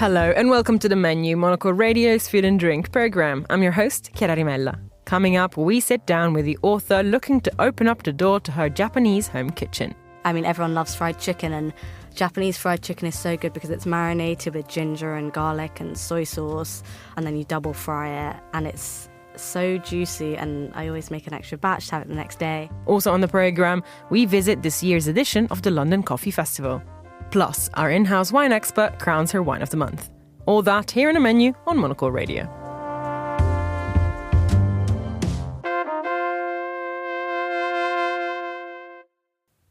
Hello and welcome to The Menu, Monocle Radio's food and drink program. I'm your host, Chiara Rimella. Coming up, we sit down with the author looking to open up the door to her Japanese home kitchen. I mean, everyone loves fried chicken, and Japanese fried chicken is so good because it's marinated with ginger and garlic and soy sauce, and then you double fry it, and it's so juicy, and I always make an extra batch to have it the next day. Also on the programme, we visit this year's edition of the London Coffee Festival. Plus, our in-house wine expert crowns her Wine of the Month. All that here in a menu on Monocle Radio.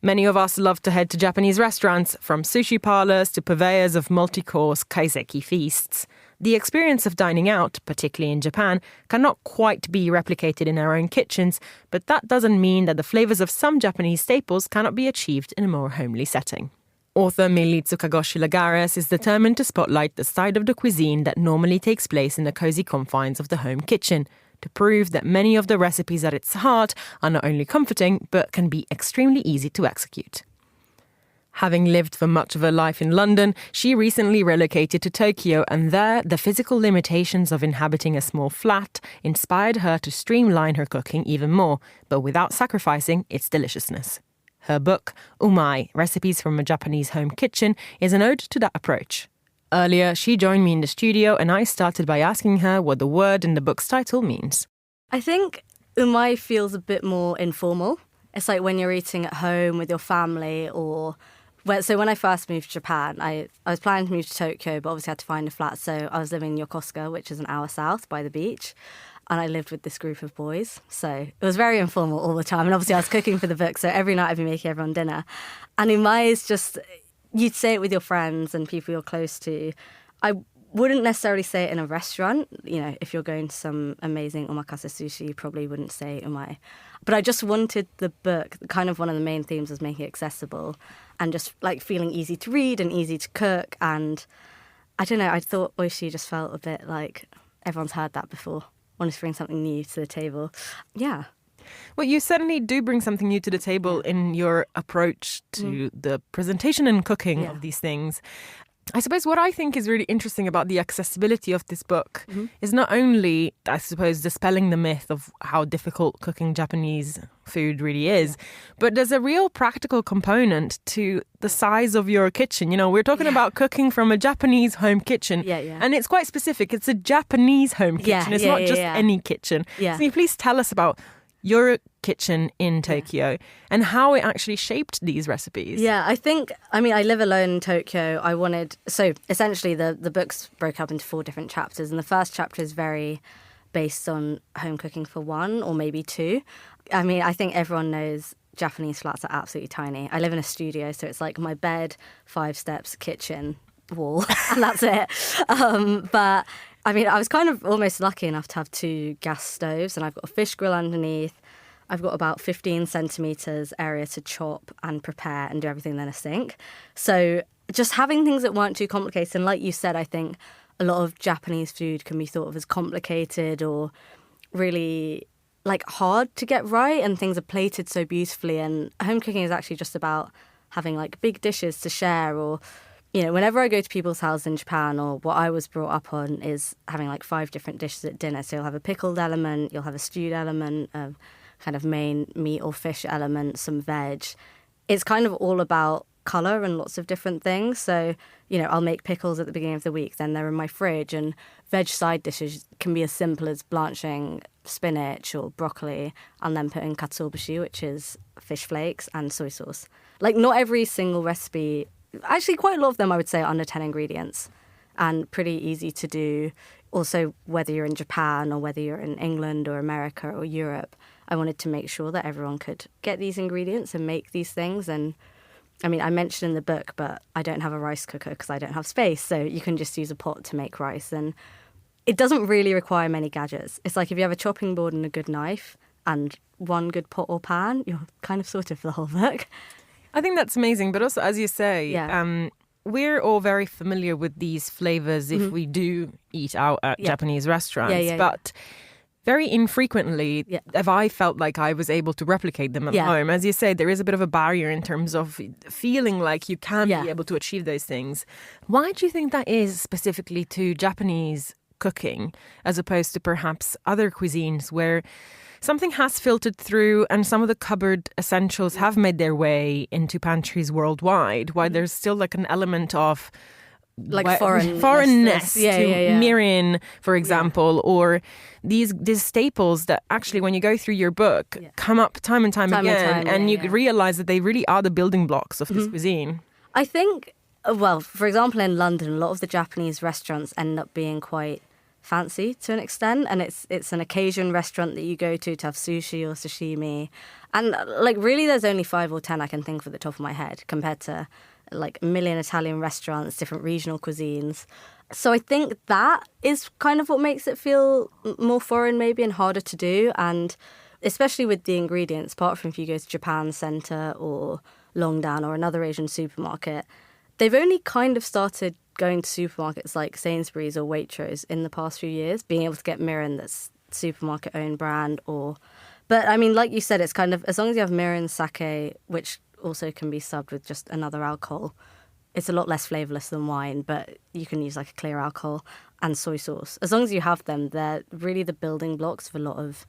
Many of us love to head to Japanese restaurants, from sushi parlours to purveyors of multi-course kaiseki feasts. The experience of dining out, particularly in Japan, cannot quite be replicated in our own kitchens, but that doesn't mean that the flavours of some Japanese staples cannot be achieved in a more homely setting. Author Millie Tsukagoshi Lagares is determined to spotlight the side of the cuisine that normally takes place in the cosy confines of the home kitchen, to prove that many of the recipes at its heart are not only comforting, but can be extremely easy to execute. Having lived for much of her life in London, she recently relocated to Tokyo, and there, the physical limitations of inhabiting a small flat inspired her to streamline her cooking even more, but without sacrificing its deliciousness. Her book, Umai, Recipes from a Japanese Home Kitchen, is an ode to that approach. Earlier, she joined me in the studio and I started by asking her what the word in the book's title means. I think umai feels a bit more informal. It's like when you're eating at home with your family So when I first moved to Japan, I was planning to move to Tokyo, but obviously had to find a flat. So I was living in Yokosuka, which is an hour south by the beach. And I lived with this group of boys. So it was very informal all the time. And obviously I was cooking for the book. So every night I'd be making everyone dinner. And umai is just, you'd say it with your friends and people you're close to. I wouldn't necessarily say it in a restaurant. You know, if you're going to some amazing omakase sushi, you probably wouldn't say umai. But I just wanted the book, kind of one of the main themes was making it accessible and just like feeling easy to read and easy to cook. And I don't know, I thought oishi just felt a bit like everyone's heard that before. Wanted to bring something new to the table. Yeah. Well, you certainly do bring something new to the table in your approach to the presentation and cooking of these things. I suppose what I think is really interesting about the accessibility of this book is not only, I suppose, dispelling the myth of how difficult cooking Japanese food really is, but there's a real practical component to the size of your kitchen. You know, we're talking about cooking from a Japanese home kitchen, and it's quite specific. It's a Japanese home kitchen. It's not just any kitchen. So can you please tell us about your kitchen in Tokyo and how it actually shaped these recipes? Yeah, I live alone in Tokyo. So essentially the book's broke up into 4 different chapters, and the first chapter is very based on home cooking for 1 or maybe 2. I mean, I think everyone knows Japanese flats are absolutely tiny. I live in a studio, so it's like my bed, 5 steps, kitchen, wall, and that's it. But I mean, I was kind of almost lucky enough to have 2 gas stoves, and I've got a fish grill underneath. I've got about 15 centimetres area to chop and prepare and do everything in a sink. So just having things that weren't too complicated. And like you said, I think a lot of Japanese food can be thought of as complicated or really like hard to get right, and things are plated so beautifully. And home cooking is actually just about having like big dishes to share, or you know, whenever I go to people's houses in Japan, or what I was brought up on is having like 5 different dishes at dinner. So you'll have a pickled element, you'll have a stewed element, a kind of main meat or fish element, some veg. It's kind of all about colour and lots of different things. So, you know, I'll make pickles at the beginning of the week, then they're in my fridge. And veg side dishes can be as simple as blanching spinach or broccoli and then putting katsuobushi, which is fish flakes, and soy sauce. Like, not every single recipe. Actually, quite a lot of them, I would say, are under 10 ingredients and pretty easy to do. Also, whether you're in Japan or whether you're in England or America or Europe, I wanted to make sure that everyone could get these ingredients and make these things. And I mean, I mentioned in the book, but I don't have a rice cooker because I don't have space. So you can just use a pot to make rice. And it doesn't really require many gadgets. It's like if you have a chopping board and a good knife and one good pot or pan, you're kind of sorted for the whole book. I think that's amazing. But also, as you say, we're all very familiar with these flavours if we do eat out at Japanese restaurants. But Very infrequently have I felt like I was able to replicate them at home. As you say, there is a bit of a barrier in terms of feeling like you can be able to achieve those things. Why do you think that is specifically to Japanese cooking as opposed to perhaps other cuisines where something has filtered through and some of the cupboard essentials have made their way into pantries worldwide, while there's still like an element of like foreignness to mirin, for example, or these staples that actually, when you go through your book, come up time and time again, and you realise that they really are the building blocks of this cuisine. I think, well, for example, in London, a lot of the Japanese restaurants end up being quite fancy to an extent, and it's an occasion restaurant that you go to have sushi or sashimi, and like really there's only 5 or 10 I can think of at the top of my head compared to like a million Italian restaurants, different regional cuisines. So I think that is kind of what makes it feel more foreign maybe and harder to do. And especially with the ingredients, apart from if you go to Japan Center or Longdan or another Asian supermarket, they've only kind of started going to supermarkets like Sainsbury's or Waitrose in the past few years, being able to get mirin that's supermarket owned brand but I mean, like you said, it's kind of, as long as you have mirin, sake, which also can be subbed with just another alcohol. It's a lot less flavourless than wine, but you can use like a clear alcohol, and soy sauce. As long as you have them, they're really the building blocks of a lot of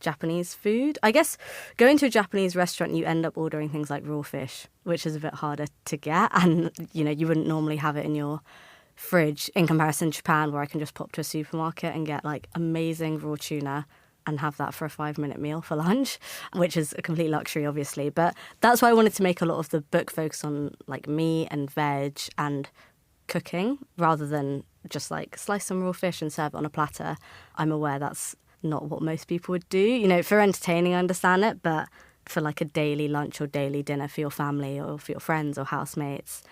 Japanese food. I guess going to a Japanese restaurant, you end up ordering things like raw fish, which is a bit harder to get, and you know, you wouldn't normally have it in your fridge in comparison to Japan, where I can just pop to a supermarket and get like amazing raw tuna and have that for a 5-minute meal for lunch, which is a complete luxury, obviously. But that's why I wanted to make a lot of the book focus on like meat and veg and cooking, rather than just like slice some raw fish and serve it on a platter. I'm aware that's not what most people would do. You know, for entertaining, I understand it, but for like a daily lunch or daily dinner for your family or for your friends or housemates,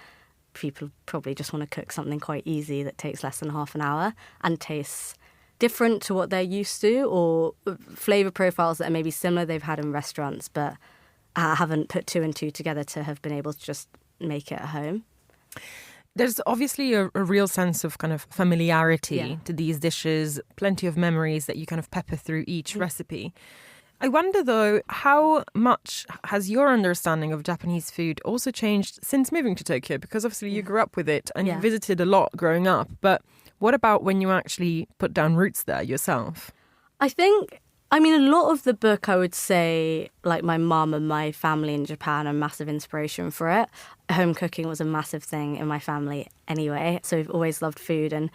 people probably just want to cook something quite easy that takes less than half an hour and tastes different to what they're used to, or flavour profiles that are maybe similar they've had in restaurants but haven't put 2 and 2 together to have been able to just make it at home. There's obviously a real sense of kind of familiarity to these dishes, plenty of memories that you kind of pepper through each recipe. I wonder, though, how much has your understanding of Japanese food also changed since moving to Tokyo? Because obviously you grew up with it and you visited a lot growing up, but what about when you actually put down roots there yourself? I think, I mean, a lot of the book, I would say, like my mum and my family in Japan are massive inspiration for it. Home cooking was a massive thing in my family anyway, so we've always loved food. And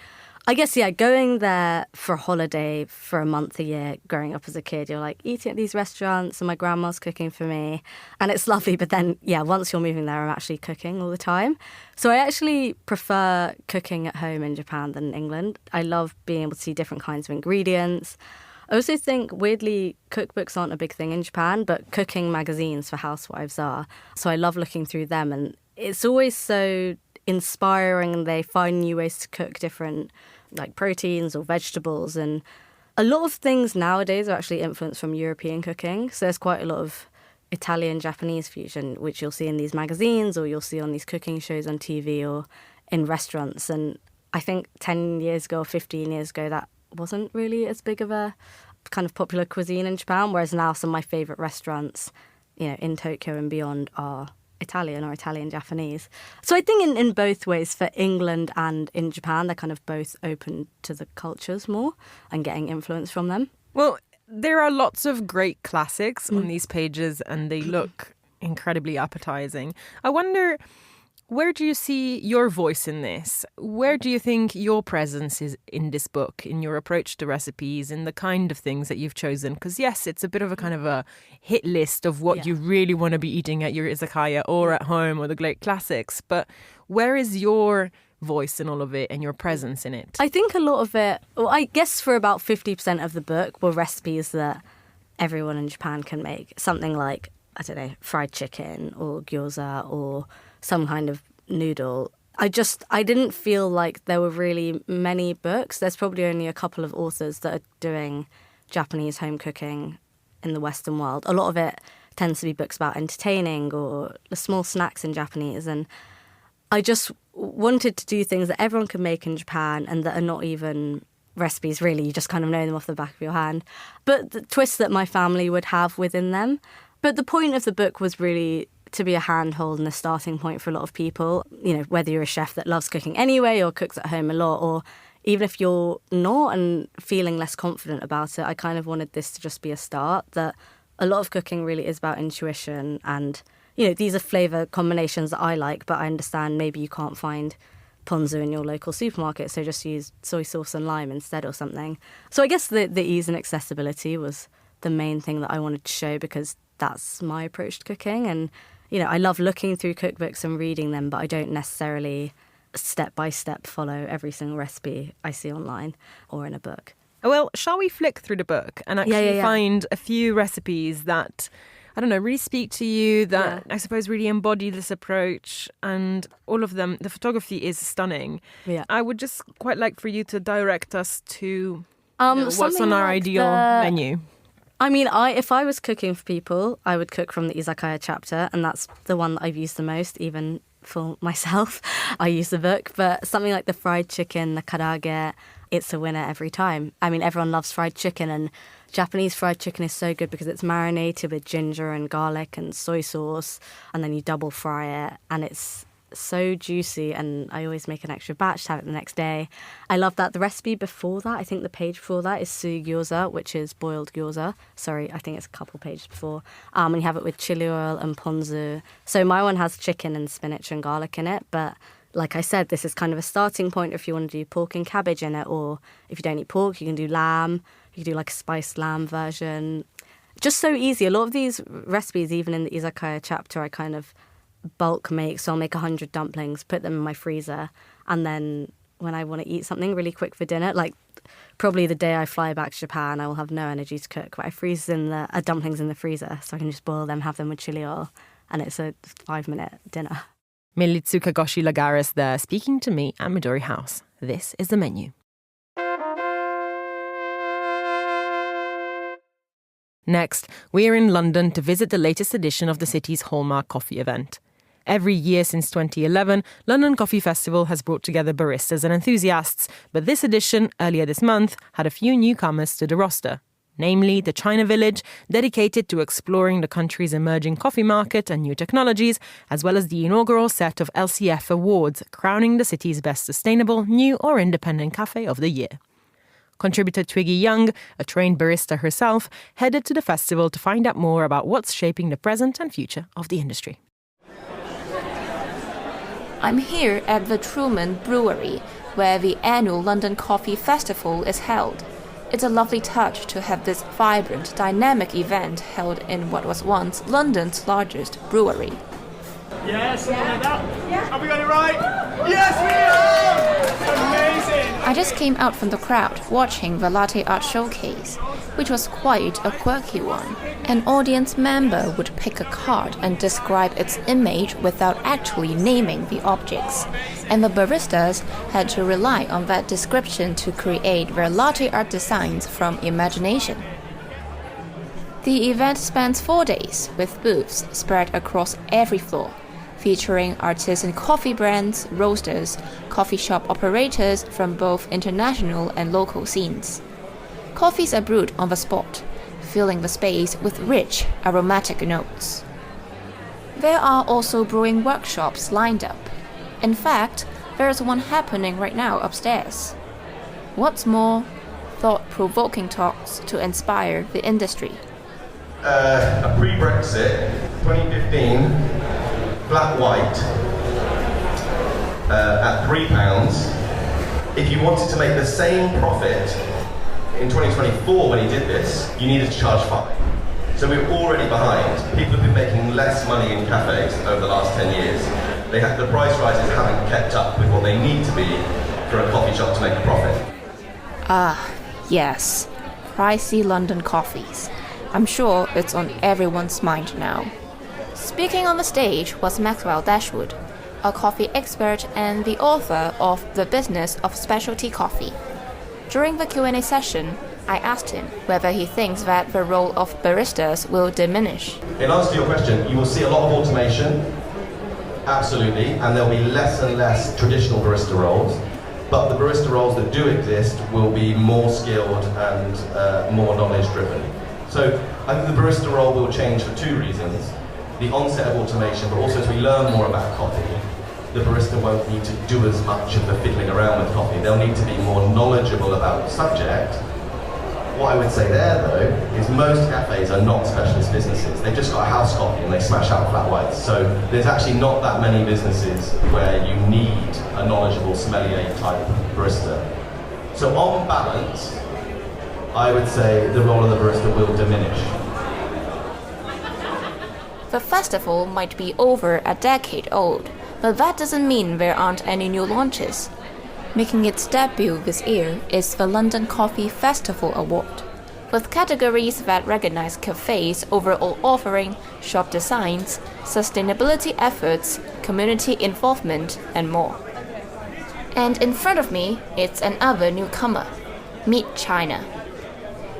I guess, going there for a holiday for a month a year, growing up as a kid, you're like eating at these restaurants and my grandma's cooking for me. And it's lovely. But then, once you're moving there, I'm actually cooking all the time. So I actually prefer cooking at home in Japan than in England. I love being able to see different kinds of ingredients. I also think, weirdly, cookbooks aren't a big thing in Japan, but cooking magazines for housewives are. So I love looking through them. And it's always so inspiring, and they find new ways to cook different like proteins or vegetables, and a lot of things nowadays are actually influenced from European cooking. So there's quite a lot of Italian Japanese fusion, which you'll see in these magazines or you'll see on these cooking shows on TV or in restaurants. And I think 10 years ago or 15 years ago that wasn't really as big of a kind of popular cuisine in Japan, whereas now some of my favourite restaurants, in Tokyo and beyond are Italian or Italian Japanese. So I think in both ways, for England and in Japan, they're kind of both open to the cultures more and getting influence from them. Well, there are lots of great classics on these pages and they look incredibly appetizing. I wonder, where do you see your voice in this? Where do you think your presence is in this book, in your approach to recipes, in the kind of things that you've chosen? Because yes, it's a bit of a kind of a hit list of what you really want to be eating at your izakaya or at home or the great classics. But where is your voice in all of it and your presence in it? I think a lot of it, well, I guess for about 50% of the book were recipes that everyone in Japan can make. Something like, I don't know, fried chicken or gyoza or some kind of noodle. I didn't feel like there were really many books. There's probably only a couple of authors that are doing Japanese home cooking in the Western world. A lot of it tends to be books about entertaining or the small snacks in Japanese. And I just wanted to do things that everyone can make in Japan and that are not even recipes, really. You just kind of know them off the back of your hand. But the twists that my family would have within them. But the point of the book was really to be a handhold and a starting point for a lot of people. You know, whether you're a chef that loves cooking anyway or cooks at home a lot, or even if you're not and feeling less confident about it, I kind of wanted this to just be a start, that a lot of cooking really is about intuition. And, you know, these are flavour combinations that I like, but I understand maybe you can't find ponzu in your local supermarket, so just use soy sauce and lime instead or something. So I guess the ease and accessibility was the main thing that I wanted to show, because that's my approach to cooking. And, you know, I love looking through cookbooks and reading them, but I don't necessarily step by step follow every single recipe I see online or in a book. Well, shall we flick through the book and actually find a few recipes that, I don't know, really speak to you, that I suppose really embody this approach, and all of them, the photography is stunning. Yeah. I would just quite like for you to direct us to what's on our ideal menu. I mean, if I was cooking for people, I would cook from the izakaya chapter, and that's the one that I've used the most, even for myself. I use the book, but something like the fried chicken, the karaage, it's a winner every time. I mean, everyone loves fried chicken, and Japanese fried chicken is so good because it's marinated with ginger and garlic and soy sauce, and then you double fry it, and it's so juicy, and I always make an extra batch to have it the next day. I love that. The recipe before that, I think the page before that, is sui gyoza, which is boiled gyoza. Sorry, I think it's a couple pages before. And you have it with chili oil and ponzu. So my one has chicken and spinach and garlic in it, but like I said, this is kind of a starting point if you want to do pork and cabbage in it, or if you don't eat pork, you can do lamb. You can do like a spiced lamb version. Just so easy. A lot of these recipes, even in the izakaya chapter, I kind of bulk make. So I'll make 100 dumplings, put them in my freezer, and then when I want to eat something really quick for dinner, like probably the day I fly back to Japan, I will have no energy to cook, but I freeze the dumplings in the freezer so I can just boil them, have them with chili oil, and it's a 5-minute dinner. Millie Tsukagoshi Lagares there, speaking to me at Midori House. This is the menu. Next, we're in London to visit the latest edition of the city's Hallmark Coffee event. Every year since 2011, London Coffee Festival has brought together baristas and enthusiasts, but this edition, earlier this month, had a few newcomers to the roster, namely the China Village, dedicated to exploring the country's emerging coffee market and new technologies, as well as the inaugural set of LCF awards, crowning the city's best sustainable, new or independent cafe of the year. Contributor Twiggy Young, a trained barista herself, headed to the festival to find out more about what's shaping the present and future of the industry. I'm here at the Truman Brewery, where the annual London Coffee Festival is held. It's a lovely touch to have this vibrant, dynamic event held in what was once London's largest brewery. Yeah, something like that. Yeah. Have we got it right? Yes, we are! Amazing! I just came out from the crowd watching the latte art showcase, which was quite a quirky one. An audience member would pick a card and describe its image without actually naming the objects, and the baristas had to rely on that description to create their latte art designs from imagination. The event spans 4 days, with booths spread across every floor, featuring artisan coffee brands, roasters, coffee shop operators from both international and local scenes. Coffees are brewed on the spot, filling the space with rich, aromatic notes. There are also brewing workshops lined up. In fact, there's one happening right now upstairs. What's more, thought-provoking talks to inspire the industry. A pre-Brexit, 2015, flat white, at £3. If you wanted to make the same profit in 2024 when he did this, you needed to charge £5. So we're already behind. People have been making less money in cafes over the last 10 years. The price rises haven't kept up with what they need to be for a coffee shop to make a profit. Ah, yes. Pricey London coffees. I'm sure it's on everyone's mind now. Speaking on the stage was Maxwell Dashwood, a coffee expert and the author of The Business of Specialty Coffee. During the Q&A session, I asked him whether he thinks that the role of baristas will diminish. In answer to your question, you will see a lot of automation, absolutely, and there'll be less and less traditional barista roles. but the barista roles that do exist will be more skilled and more knowledge-driven. So I think the barista role will change for two reasons. The onset of automation, but also as we learn more about coffee, the barista won't need to do as much of the fiddling around with coffee. They'll need to be more knowledgeable about the subject. What I would say there, though, is most cafes are not specialist businesses. They've just got a house coffee and they smash out flat whites. So there's actually not that many businesses where you need a knowledgeable sommelier type barista. So on balance, I would say the role of the barista will diminish. The festival might be over a decade old, but that doesn't mean there aren't any new launches. Making its debut this year is the London Coffee Festival Award, with categories that recognize cafes' overall offering, shop designs, sustainability efforts, community involvement, and more. And in front of me, it's another newcomer, Meet China.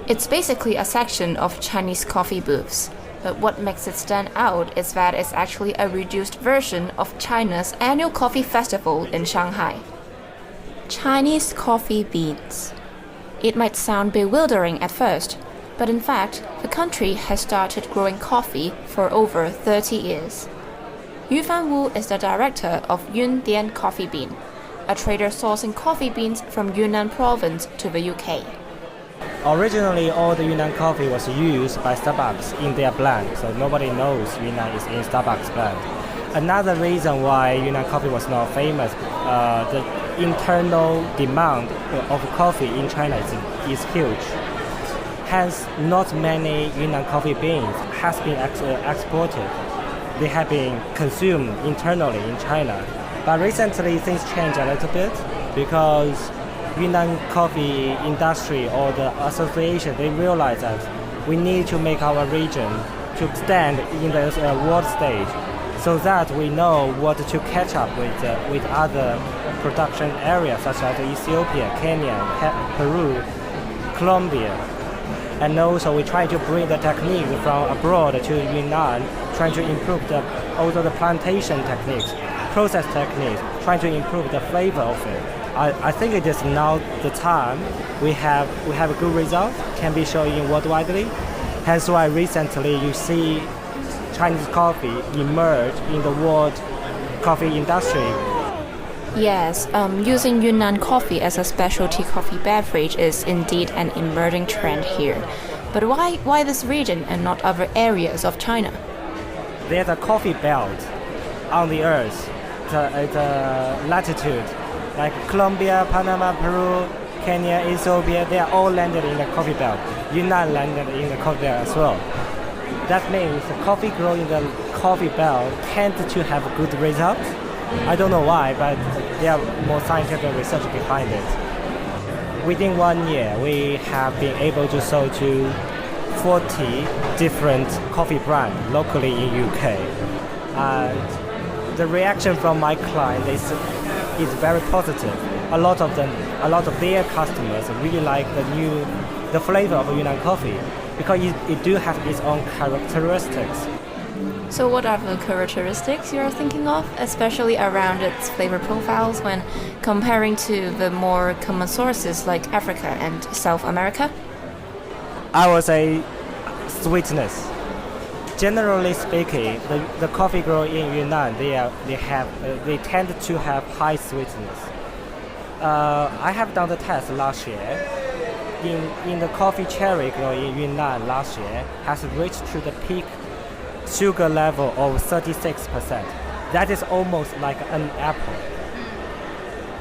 It's basically a section of Chinese coffee booths, but what makes it stand out is that it's actually a reduced version of China's annual coffee festival in Shanghai. Chinese coffee beans. It might sound bewildering at first, but in fact, the country has started growing coffee for over 30 years. Yu Fanwu is the director of Yundian Coffee Bean, a trader sourcing coffee beans from Yunnan province to the UK. Originally, all the Yunnan coffee was used by Starbucks in their blend, so nobody knows Yunnan is in Starbucks blend. Another reason why Yunnan coffee was not famous, the internal demand of coffee in China is huge. Hence, not many Yunnan coffee beans has been exported. They have been consumed internally in China. But recently, things changed a little bit because Yunnan coffee industry or the association, they realize that we need to make our region to stand in the world stage so that we know what to catch up with other production areas such as Ethiopia, Kenya, Peru, Colombia. And also we try to bring the technique from abroad to Yunnan, trying to improve also the plantation techniques, process techniques, trying to improve the flavor of it. I think it is now the time we have a good result, can be shown worldwide. Hence why recently you see Chinese coffee emerge in the world coffee industry. Yes, using Yunnan coffee as a specialty coffee beverage is indeed an emerging trend here. But why this region and not other areas of China? There's a coffee belt on the earth, the latitude. Like Colombia, Panama, Peru, Kenya, Ethiopia, they are all landed in the coffee belt. Yunnan landed in the coffee belt as well. That means the coffee grown in the coffee belt tend to have good results. I don't know why, but there are more scientific research behind it. Within 1 year, we have been able to sell to 40 different coffee brands locally in UK. And the reaction from my client is very positive. A lot of their customers really like the flavor of Yunnan coffee because it do have its own characteristics. So what are the characteristics you're thinking of, especially around its flavor profiles when comparing to the more common sources like Africa and South America? I would say sweetness. Generally speaking, the coffee grown in Yunnan, they tend to have high sweetness. I have done the test last year. In the coffee cherry grown in Yunnan last year has reached to the peak sugar level of 36%. That is almost like an apple.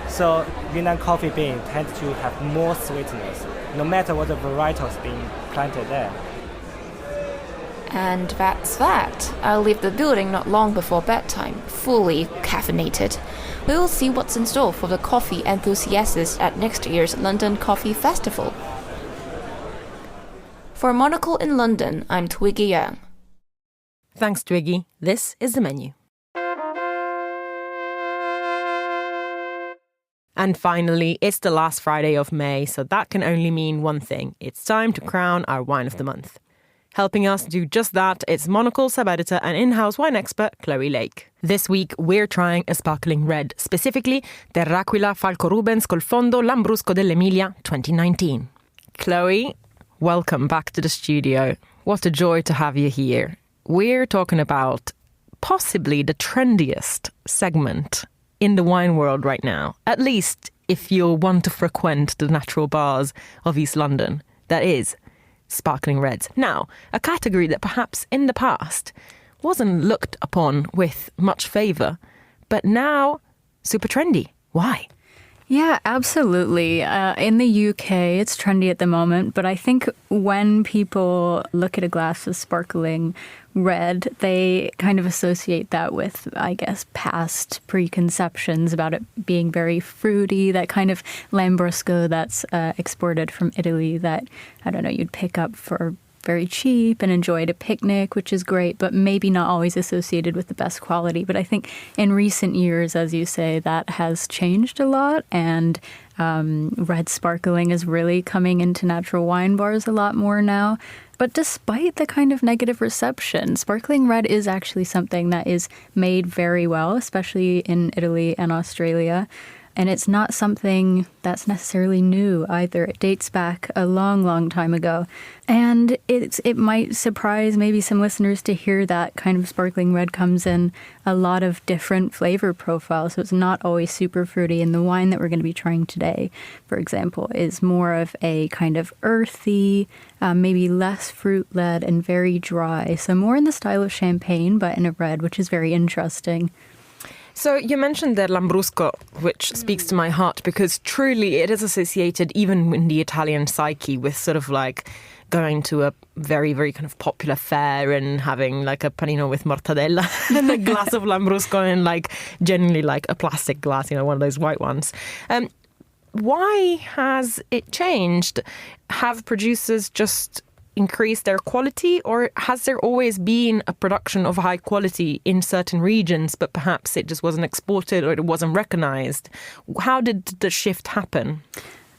So Yunnan coffee bean tends to have more sweetness, no matter what the varietals being planted there. And that's that. I'll leave the building not long before bedtime, fully caffeinated. We'll see what's in store for the coffee enthusiasts at next year's London Coffee Festival. For Monocle in London, I'm Twiggy Young. Thanks, Twiggy. This is the menu. And finally, it's the last Friday of May, so that can only mean one thing. It's time to crown our wine of the month. Helping us do just that, it's Monocle sub-editor and in-house wine expert Chloe Lake. This week, we're trying a sparkling red, specifically Terraquila Falco Rubens col Fondo Lambrusco dell'Emilia 2019. Chloe, welcome back to the studio. What a joy to have you here. We're talking about possibly the trendiest segment in the wine world right now, at least if you want to frequent the natural bars of East London. That is sparkling reds. Now, a category that perhaps in the past wasn't looked upon with much favour, but now super trendy. Why? Yeah, absolutely. In the UK, it's trendy at the moment, but I think when people look at a glass of sparkling red, they kind of associate that with, I guess, past preconceptions about it being very fruity, that kind of Lambrusco that's exported from Italy that, I don't know, you'd pick up for very cheap and enjoy at a picnic, which is great, but maybe not always associated with the best quality. But I think in recent years, as you say, that has changed a lot, and red sparkling is really coming into natural wine bars a lot more now. But despite the kind of negative reception, sparkling red is actually something that is made very well, especially in Italy and Australia. And it's not something that's necessarily new either. It dates back a long, long time ago. And it might surprise maybe some listeners to hear that kind of sparkling red comes in a lot of different flavor profiles. So it's not always super fruity. And the wine that we're going to be trying today, for example, is more of a kind of earthy, maybe less fruit-led and very dry. So more in the style of champagne, but in a red, which is very interesting. So you mentioned the Lambrusco, which speaks to my heart, because truly it is associated even in the Italian psyche with sort of like going to a very, very kind of popular fair and having like a panino with mortadella and a glass of Lambrusco and like generally like a plastic glass, you know, one of those white ones. Why has it changed? Have producers just increase their quality, or has there always been a production of high quality in certain regions, but perhaps it just wasn't exported or it wasn't recognized? How did the shift happen?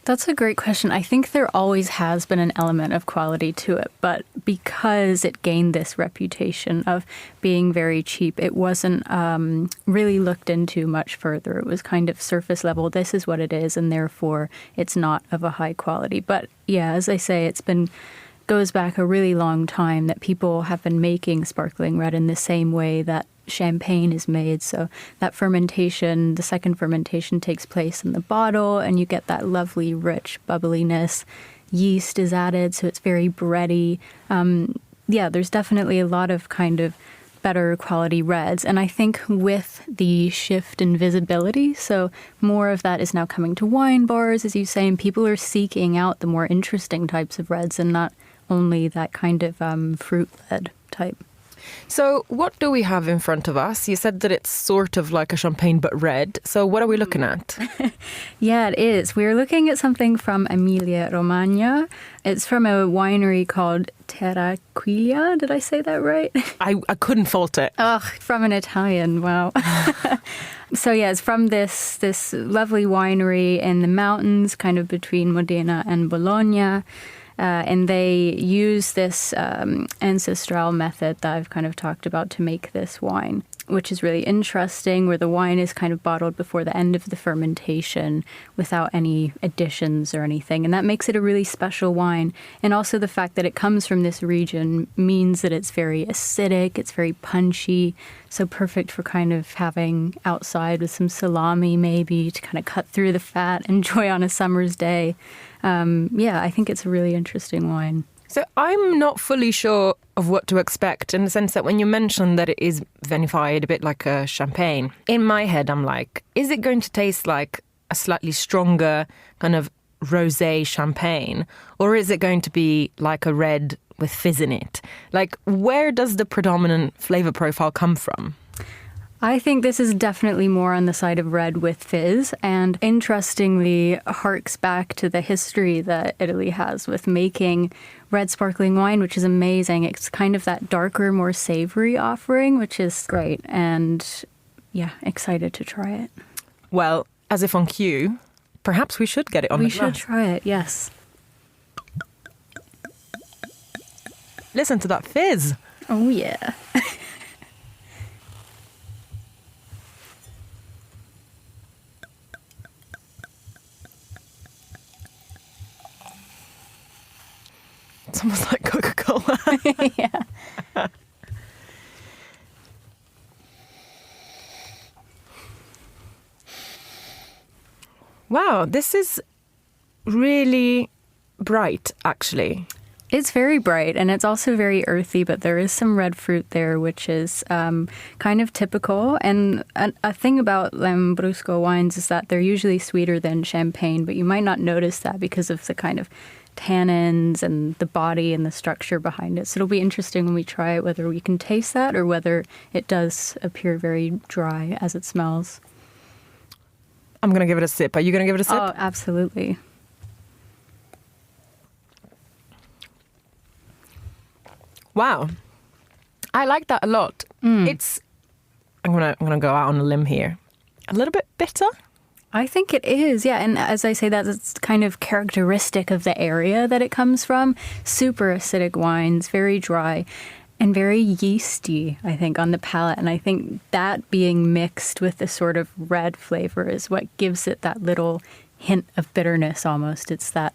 That's a great question. I think there always has been an element of quality to it, but because it gained this reputation of being very cheap, it wasn't really looked into much further. It was kind of surface level. This is what it is, and therefore it's not of a high quality. But yeah, as I say, goes back a really long time that people have been making sparkling red in the same way that champagne is made. So that fermentation, the second fermentation takes place in the bottle, and you get that lovely, rich bubbliness. Yeast is added, so it's very bready. There's definitely a lot of kind of better quality reds. And I think with the shift in visibility, so more of that is now coming to wine bars, as you say, and people are seeking out the more interesting types of reds and not only that kind of fruit-led type. So what do we have in front of us? You said that it's sort of like a champagne but red. So what are we looking at? Yeah, it is. We're looking at something from Emilia-Romagna. It's from a winery called Terraquila. Did I say that right? I couldn't fault it. Oh, from an Italian. Wow. So yeah, it's from this lovely winery in the mountains, kind of between Modena and Bologna. And they use this ancestral method that I've kind of talked about to make this wine, which is really interesting, where the wine is kind of bottled before the end of the fermentation without any additions or anything. And that makes it a really special wine. And also the fact that it comes from this region means that it's very acidic, it's very punchy, so perfect for kind of having outside with some salami maybe to kind of cut through the fat, enjoy on a summer's day. I think it's a really interesting wine. So I'm not fully sure of what to expect, in the sense that when you mentioned that it is vinified a bit like a champagne, in my head I'm like, is it going to taste like a slightly stronger kind of rosé champagne, or is it going to be like a red with fizz in it? Like, where does the predominant flavour profile come from? I think this is definitely more on the side of red with fizz, and interestingly harks back to the history that Italy has with making red sparkling wine, which is amazing. It's kind of that darker, more savory offering, which is great, and yeah, excited to try it. Well, as if on cue, perhaps we should get it on the glass. We should try it, yes. Listen to that fizz. Oh, yeah. It's almost like Coca-Cola. Yeah. Wow, this is really bright, actually. It's very bright, and it's also very earthy, but there is some red fruit there, which is kind of typical. And a thing about Lambrusco wines is that they're usually sweeter than champagne, but you might not notice that because of the kind of tannins and the body and the structure behind it. So it'll be interesting when we try it, whether we can taste that or whether it does appear very dry as it smells. I'm going to give it a sip. Are you going to give it a sip? Oh, absolutely. Wow. I like that a lot. It's, I'm gonna go out on a limb here. A little bit bitter. I think it is, yeah. And as I say, that's kind of characteristic of the area that it comes from. Super acidic wines, very dry and very yeasty, I think, on the palate. And I think that being mixed with the sort of red flavor is what gives it that little hint of bitterness almost. It's that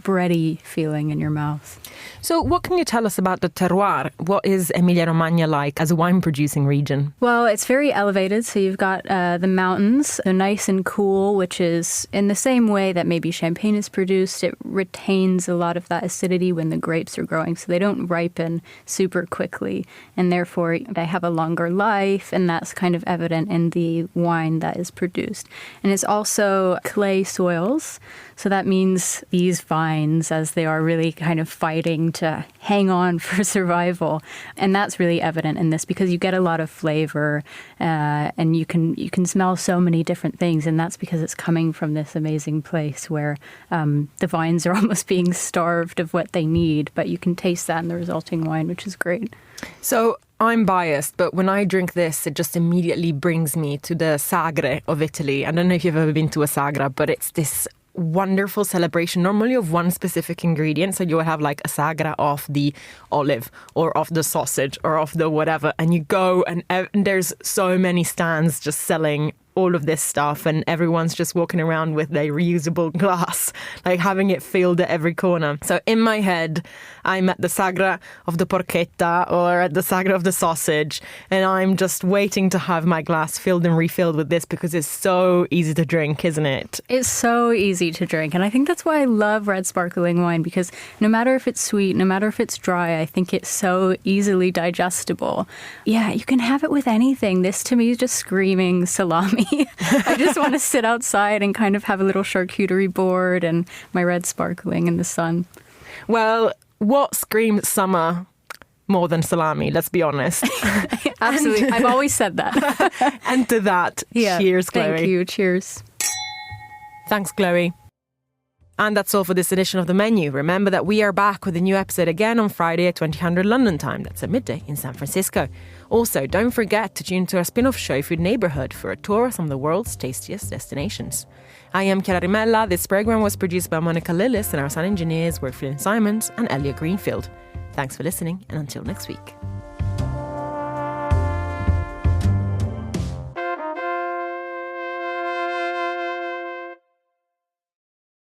bready feeling in your mouth. So what can you tell us about the terroir? What is Emilia-Romagna like as a wine-producing region? Well, it's very elevated. So you've got the mountains, so nice and cool, which is in the same way that maybe champagne is produced. It retains a lot of that acidity when the grapes are growing, so they don't ripen super quickly. And therefore, they have a longer life, and that's kind of evident in the wine that is produced. And it's also clay soils. So that means these vines, as they are really kind of fighting to hang on for survival. And that's really evident in this because you get a lot of flavor and you can smell so many different things. And that's because it's coming from this amazing place where the vines are almost being starved of what they need. But you can taste that in the resulting wine, which is great. So I'm biased, but when I drink this, it just immediately brings me to the Sagre of Italy. I don't know if you've ever been to a Sagra, but it's this wonderful celebration normally of one specific ingredient. So you'll have like a Sagra of the olive or of the sausage or of the whatever, and you go and there's so many stands just selling all of this stuff, and everyone's just walking around with their reusable glass, like having it filled at every corner. So in my head, I'm at the Sagra of the porchetta or at the Sagra of the sausage, and I'm just waiting to have my glass filled and refilled with this because it's so easy to drink, isn't it? It's so easy to drink, and I think that's why I love red sparkling wine, because no matter if it's sweet, no matter if it's dry, I think it's so easily digestible. Yeah, you can have it with anything. This to me is just screaming salami. I just want to sit outside and kind of have a little charcuterie board and my red sparkling in the sun. Well, what screams summer more than salami, let's be honest. Absolutely. I've always said that. And to that, cheers, Chloe. Thank you. Cheers. Thanks, Chloe. And that's all for this edition of The Menu. Remember that we are back with a new episode again on Friday at 2000 London time. That's at midday in San Francisco. Also, don't forget to tune to our spin-off show Food Neighborhood for a tour of some of the world's tastiest destinations. I am Chiara Rimella. This program was produced by Monica Lillis, and our sound engineers were Flynn Simons and Elliot Greenfield. Thanks for listening, and until next week.